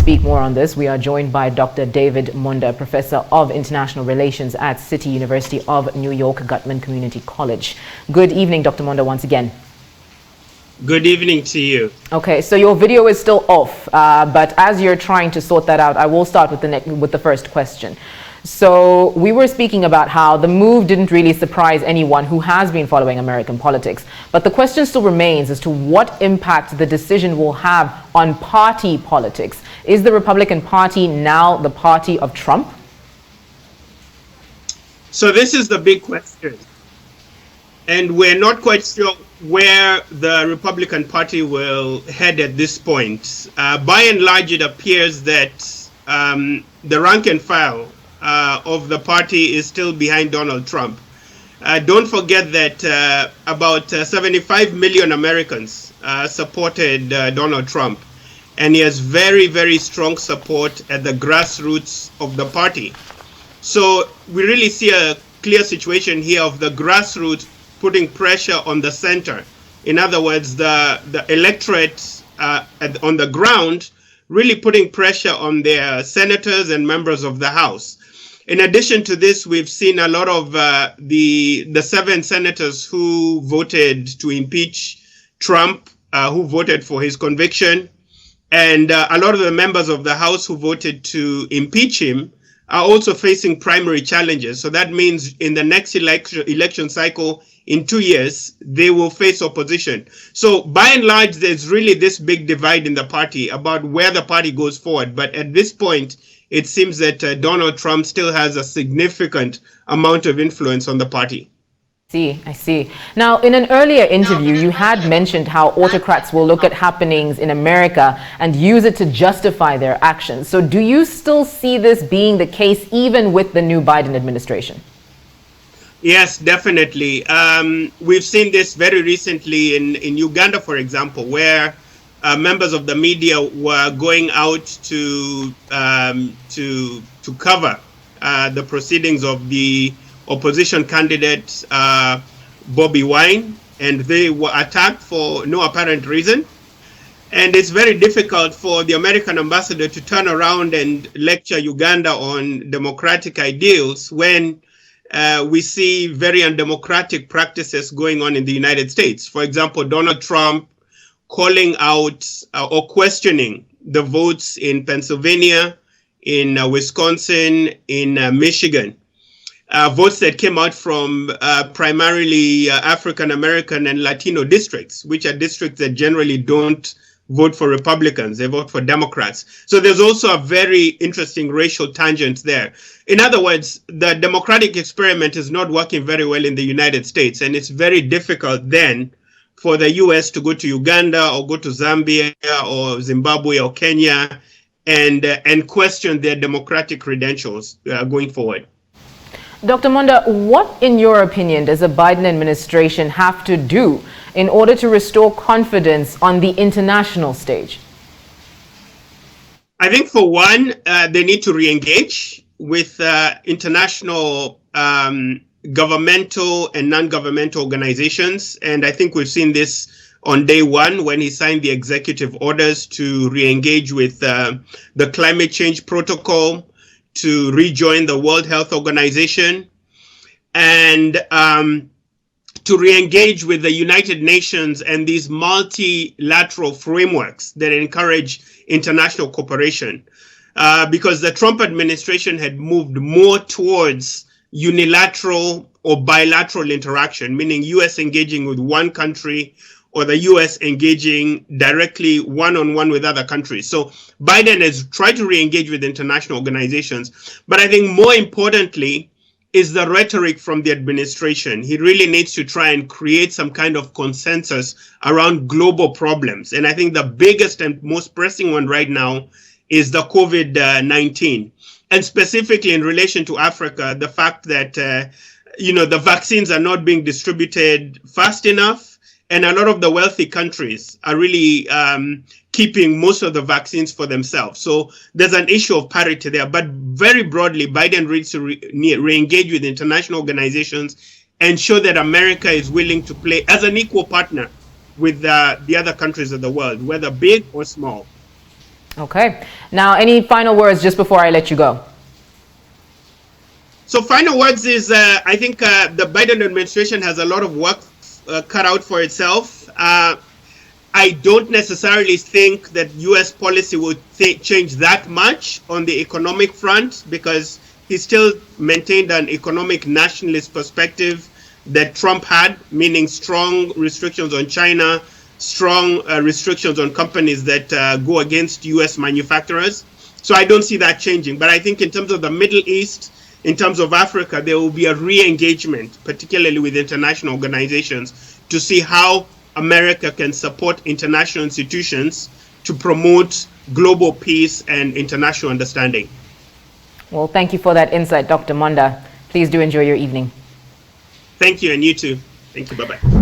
speak more on this, we are joined by Dr. David Munda, Professor of International Relations at City University of New York Gutman Community College. Good evening, Dr. Munda, once again. Good evening to you. Okay, so your video is still off, but as you're trying to sort that out, I will start with the first question. So we were speaking about how the move didn't really surprise anyone who has been following American politics. But the question still remains as to what impact the decision will have on party politics. Is the Republican Party now the party of Trump? So this is the big question. And we're not quite sure where the Republican Party will head at this point. By and large, it appears that the rank and file of the party is still behind Donald Trump. Don't forget that about 75 million Americans supported Donald Trump, and he has very, very strong support at the grassroots of the party. So we really see a clear situation here of the grassroots putting pressure on the center. In other words, the electorate on the ground really putting pressure on their senators and members of the House. In addition to this, we've seen a lot of the 7 senators who voted to impeach Trump, who voted for his conviction, and a lot of the members of the House who voted to impeach him are also facing primary challenges. So that means in the next election cycle, in 2 years, they will face opposition. So by and large, there's really this big divide in the party about where the party goes forward. But at this point, it seems that Donald Trump still has a significant amount of influence on the party. I see. Now, in an earlier interview, you had mentioned how autocrats will look at happenings in America and use it to justify their actions. So do you still see this being the case even with the new Biden administration? Yes, definitely. We've seen this very recently in Uganda, for example, where members of the media were going out to cover the proceedings of the opposition candidate Bobi Wine, and they were attacked for no apparent reason. And it's very difficult for the American ambassador to turn around and lecture Uganda on democratic ideals when we see very undemocratic practices going on in the United States. For example, Donald Trump calling out or questioning the votes in Pennsylvania, in Wisconsin, in Michigan. Votes that came out from primarily African American and Latino districts, which are districts that generally don't vote for Republicans, they vote for Democrats. So there's also a very interesting racial tangent there. In other words, the democratic experiment is not working very well in the United States, and it's very difficult then for the US to go to Uganda or go to Zambia or Zimbabwe or Kenya and question their democratic credentials going forward. Dr. Munda, what, in your opinion, does the Biden administration have to do in order to restore confidence on the international stage? I think, for one, they need to re-engage with international governmental and non-governmental organizations. And I think we've seen this on day one when he signed the executive orders to re-engage with the climate change protocol, to rejoin the World Health Organization, and to re-engage with the United Nations and these multilateral frameworks that encourage international cooperation. Because the Trump administration had moved more towards unilateral or bilateral interaction, meaning US engaging with one country or the US engaging directly one-on-one with other countries. So Biden has tried to re-engage with international organizations. But I think more importantly is the rhetoric from the administration. He really needs to try and create some kind of consensus around global problems. And I think the biggest and most pressing one right now is the COVID-19. And specifically in relation to Africa, the fact that the vaccines are not being distributed fast enough. And a lot of the wealthy countries are really keeping most of the vaccines for themselves. So there's an issue of parity there. But very broadly, Biden needs to re-engage with international organizations and show that America is willing to play as an equal partner with the other countries of the world, whether big or small. Okay. Now, any final words just before I let you go? So final words is, I think the Biden administration has a lot of work cut out for itself. I don't necessarily think that U.S. policy will change that much on the economic front, because he still maintained an economic nationalist perspective that Trump had, meaning strong restrictions on China, strong restrictions on companies that go against U.S. manufacturers. So I don't see that changing. But I think in terms of the Middle East, in terms of Africa, there will be a re-engagement, particularly with international organizations, to see how America can support international institutions to promote global peace and international understanding. Well, thank you for that insight, Dr. Monda. Please do enjoy your evening. Thank you, and you too. Thank you. Bye-bye.